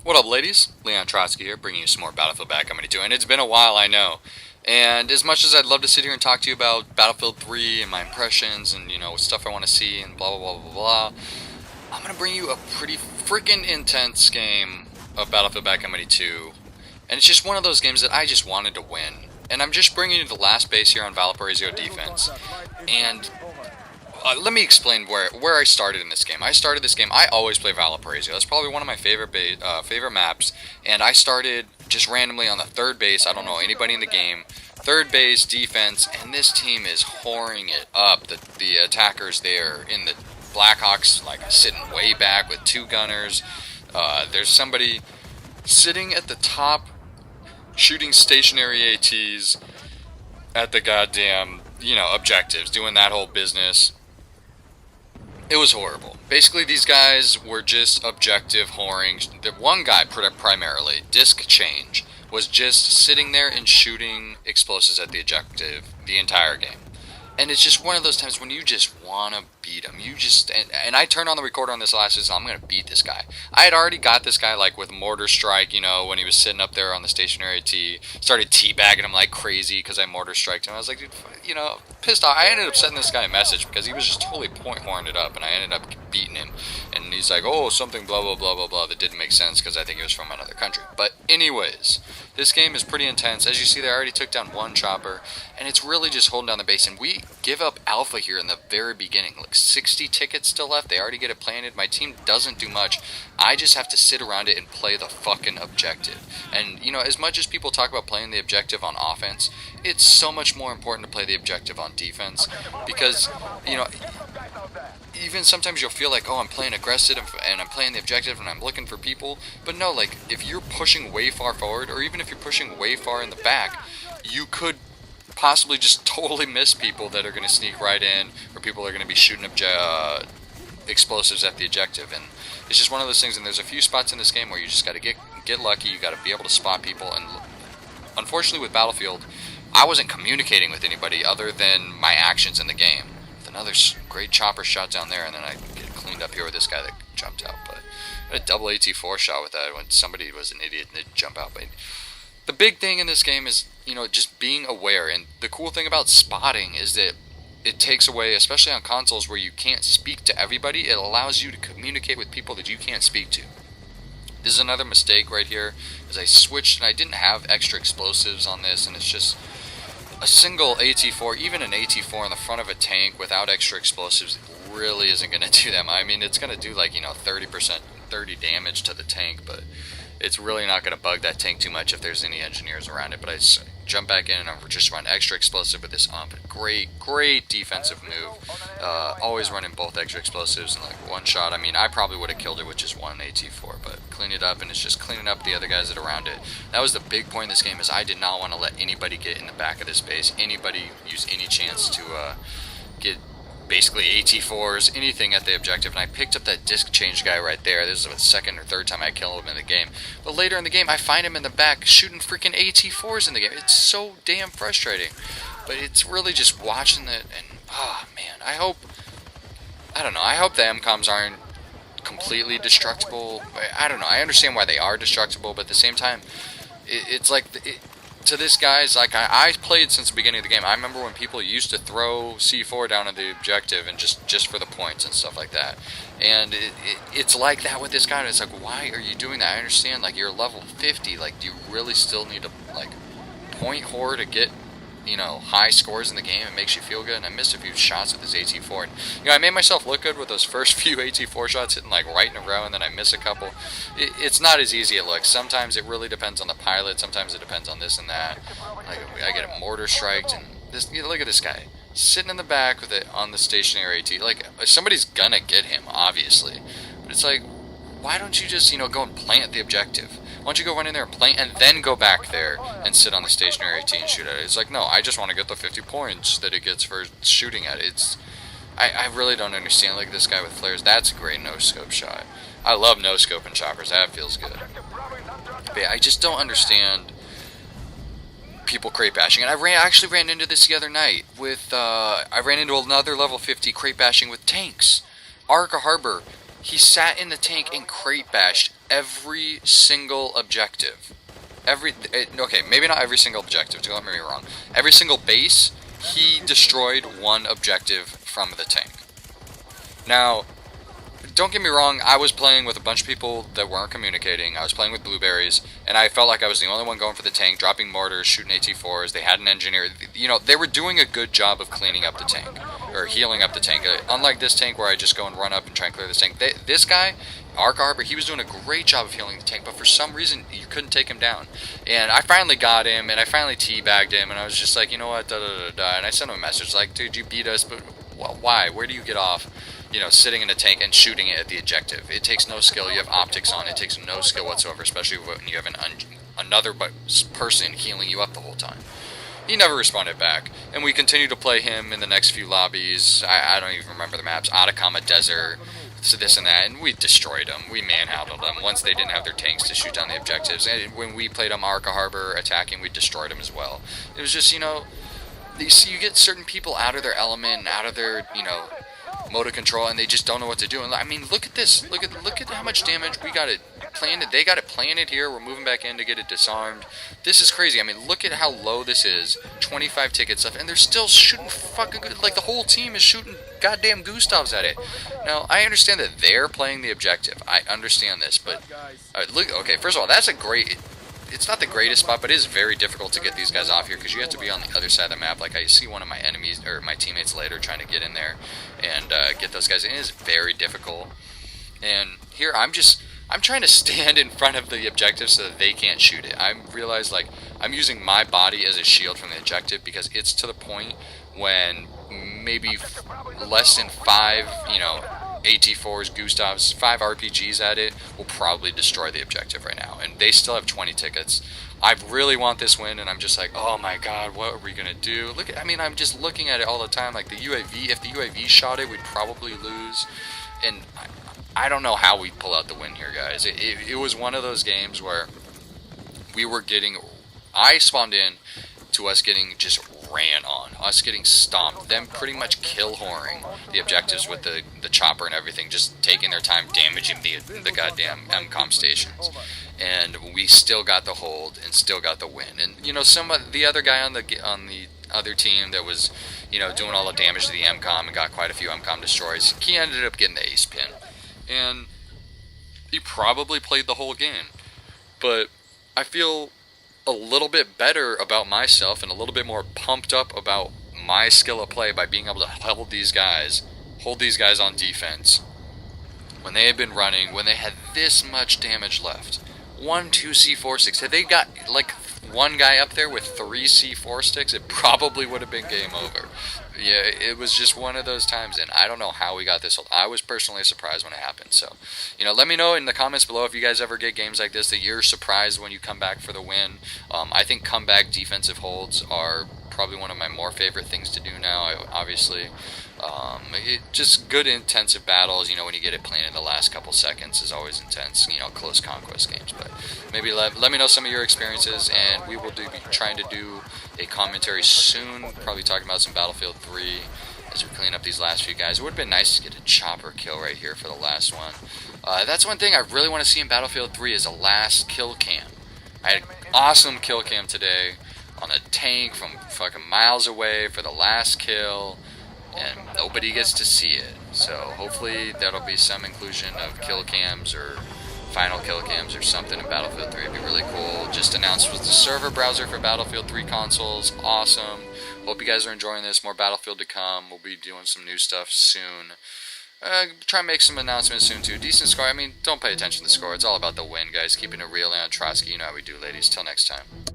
What up, ladies? Leon Trotsky here, bringing you some more Battlefield Backcountry 2, and it's been a while, I know. And as much as I'd love to sit here and talk to you about Battlefield 3 and my impressions and, stuff I want to see and blah, blah, blah, blah, blah, I'm going to bring you a pretty freaking intense game of Battlefield Backcountry 2. And it's just one of those games that I just wanted to win. And I'm just bringing you the last base here on Valparaiso defense. And let me explain where I started in this game. I always play Valparaiso. That's probably one of my favorite maps. And I started just randomly on the third base. I don't know anybody in the game. Third base defense, and this team is whoring it up. The attackers there in the Blackhawks, like sitting way back with two gunners. There's somebody sitting at the top, shooting stationary ATs at the goddamn objectives, doing that whole business. It was horrible. Basically, these guys were just objective whoring. The one guy, primarily, disc change, was just sitting there and shooting explosives at the objective the entire game. And it's just one of those times when you just want to beat him. And I turned on the recorder on this last season. I'm going to beat this guy. I had already got this guy like with mortar strike, when he was sitting up there on the stationary tee. Started teabagging him like crazy because I mortar striked him. I was like, dude, pissed off. I ended up sending this guy a message because he was just totally point horned it up, and I ended up beating him. And he's like, oh, something blah, blah, blah, blah, blah, that didn't make sense because I think he was from another country. But anyways, this game is pretty intense. As you see, they already took down one chopper, and it's really just holding down the base. And we give up alpha here in the very beginning. Like 60 tickets still left. They already get it planted. My team doesn't do much. I just have to sit around it and play the fucking objective. And, as much as people talk about playing the objective on offense, it's so much more important to play the objective on defense. Because, even sometimes you'll feel like, oh, I'm playing aggressive and I'm playing the objective and I'm looking for people. But no, like, if you're pushing way far forward, or even if you're pushing way far in the back, you could possibly just totally miss people that are going to sneak right in, or people are going to be shooting explosives at the objective. And it's just one of those things. And there's a few spots in this game where you just got to get lucky. You got to be able to spot people. And unfortunately, with Battlefield, I wasn't communicating with anybody other than my actions in the game. With another great chopper shot down there, and then I get cleaned up here with this guy that jumped out. But I had a double AT4 shot with that when somebody was an idiot and didn't jump out. But the big thing in this game is, just being aware. And the cool thing about spotting is that it takes away, especially on consoles where you can't speak to everybody, it allows you to communicate with people that you can't speak to. This is another mistake right here, is I switched and I didn't have extra explosives on this, and it's just a single AT4, even an AT4 in the front of a tank without extra explosives really isn't going to do that. I mean, it's going to do like, 30% damage to the tank, but it's really not going to bug that tank too much if there's any engineers around it. But I jump back in and I'm just run extra explosive with this ump. Great defensive move. Always running both extra explosives and like one shot. I mean, I probably would have killed it with just one AT4, but clean it up, and it's just cleaning up the other guys that are around it. That was the big point in this game, is I did not want to let anybody get in the back of this base. Anybody use any chance to get basically AT4s, anything at the objective. And I picked up that disc change guy right there. This is the second or third time I killed him in the game. But later in the game, I find him in the back shooting freaking AT4s in the game. It's so damn frustrating. But it's really just watching it, and oh man, I hope the MCOMs aren't completely destructible. I don't know. I understand why they are destructible, but at the same time, it's like to this guy's, like, I played since the beginning of the game. I remember when people used to throw C4 down at the objective and just for the points and stuff like that. And it's like that with this guy. And it's like, why are you doing that? I understand, like, you're level 50. Like, do you really still need to, like, point whore to get, high scores in the game? It makes you feel good. And I missed a few shots with this AT4. And, I made myself look good with those first few AT4 shots hitting, like, right in a row, and then I miss a couple. It's not as easy as it looks. Sometimes it really depends on the pilot. Sometimes it depends on this and that. Like, I get a mortar striked, and this, look at this guy sitting in the back with it on the stationary AT. Like, somebody's gonna get him, obviously. But it's like, why don't you just, go and plant the objective? Why don't you go run in there and plant, and then go back there and sit on the stationary AT and shoot at it? It's like, no, I just want to get the 50 points that it gets for shooting at it. I really don't understand. Like, this guy with flares, that's a great no-scope shot. I love no-scoping choppers. That feels good. But yeah, I just don't understand people crate bashing. And I actually ran into this the other night with, I ran into another level 50 crate bashing with tanks. Arca Harbor, he sat in the tank and crate bashed every single objective. Okay, maybe not every single objective, don't get me wrong. Every single base, he destroyed one objective from the tank. Now, don't get me wrong, I was playing with a bunch of people that weren't communicating. I was playing with blueberries, and I felt like I was the only one going for the tank, dropping mortars, shooting AT4s. They had an engineer. You know, they were doing a good job of cleaning up the tank, or healing up the tank. Unlike this tank where I just go and run up and try and clear this tank, this guy, Arc Harbor, he was doing a great job of healing the tank, but for some reason, you couldn't take him down. And I finally got him, and I finally teabagged him, and I was just like, you know what, and I sent him a message like, dude, you beat us, but why? Where do you get off? You know, sitting in a tank and shooting it at the objective. It takes no skill. You have optics on. It takes no skill whatsoever, especially when you have another person healing you up the whole time. He never responded back, and we continued to play him in the next few lobbies. I don't even remember the maps. Atacama Desert, so this and that, and we destroyed them. We manhandled them once they didn't have their tanks to shoot down the objectives. And when we played them Arca Harbor attacking, we destroyed them as well. It was just, you know, you get certain people out of their element, out of their, you know, mode of control, and they just don't know what to do. And I mean, look at this. Look at how much damage we got it planted. They got it planted here. We're moving back in to get it disarmed. This is crazy. I mean, look at how low this is. 25 ticket stuff, and they're still shooting fucking good. Like, the whole team is shooting goddamn Gustavs at it. Now, I understand that they're playing the objective. I understand this, but look. Okay, first of all, that's a great. It's not the greatest spot, but it is very difficult to get these guys off here because you have to be on the other side of the map. Like, I see one of my enemies, or my teammates later, trying to get in there and get those guys. It is very difficult. And here, I'm trying to stand in front of the objective so that they can't shoot it. I realize, like, I'm using my body as a shield from the objective because it's to the point when maybe less than 5, you know, AT4s, Gustavs, 5 RPGs at it will probably destroy the objective right now. And they still have 20 tickets. I really want this win, and I'm just like, oh my god, what are we going to do? Look at, I mean, I'm just looking at it all the time. Like, the UAV, if the UAV shot it, we'd probably lose. And I don't know how we'd pull out the win here, guys. It was one of those games where we were getting, I spawned in to us getting just ran on, us getting stomped, them pretty much kill whoring the objectives with the chopper and everything, just taking their time damaging the goddamn MCOM stations, and we still got the hold and still got the win. And you know, the other guy on the other team that was, you know, doing all the damage to the MCOM and got quite a few MCOM destroys, he ended up getting the ace pin, and he probably played the whole game. But I feel a little bit better about myself and a little bit more pumped up about my skill of play by being able to hold these guys on defense when they had been running, when they had this much damage left. 1, 2 C4 sticks. Had they got like one guy up there with 3 C4 sticks, it probably would have been game over. Yeah, it was just one of those times, and I don't know how we got this. I was personally surprised when it happened. So, you know, let me know in the comments below if you guys ever get games like this that you're surprised when you come back for the win. I think comeback defensive holds are probably one of my more favorite things to do now, obviously. Just good intensive battles, you know, when you get it planted in the last couple seconds is always intense, you know, close conquest games. But maybe let me know some of your experiences, and we will be trying to do a commentary soon, probably talking about some Battlefield 3 as we clean up these last few guys. It would have been nice to get a chopper kill right here for the last one. That's one thing I really want to see in Battlefield 3 is a last kill cam. I had an awesome kill cam today on a tank from fucking miles away for the last kill, and nobody gets to see it. So hopefully that'll be some inclusion of kill cams or final kill cams or something in Battlefield 3. It'd be really cool. Just announced with the server browser for Battlefield 3 consoles. Awesome. Hope you guys are enjoying this. More Battlefield to come. We'll be doing some new stuff soon. Try and make some announcements soon too. Decent score. I mean, don't pay attention to the score. It's all about the win, guys. Keeping it real and on Trotsky. You know how we do, ladies. Till next time.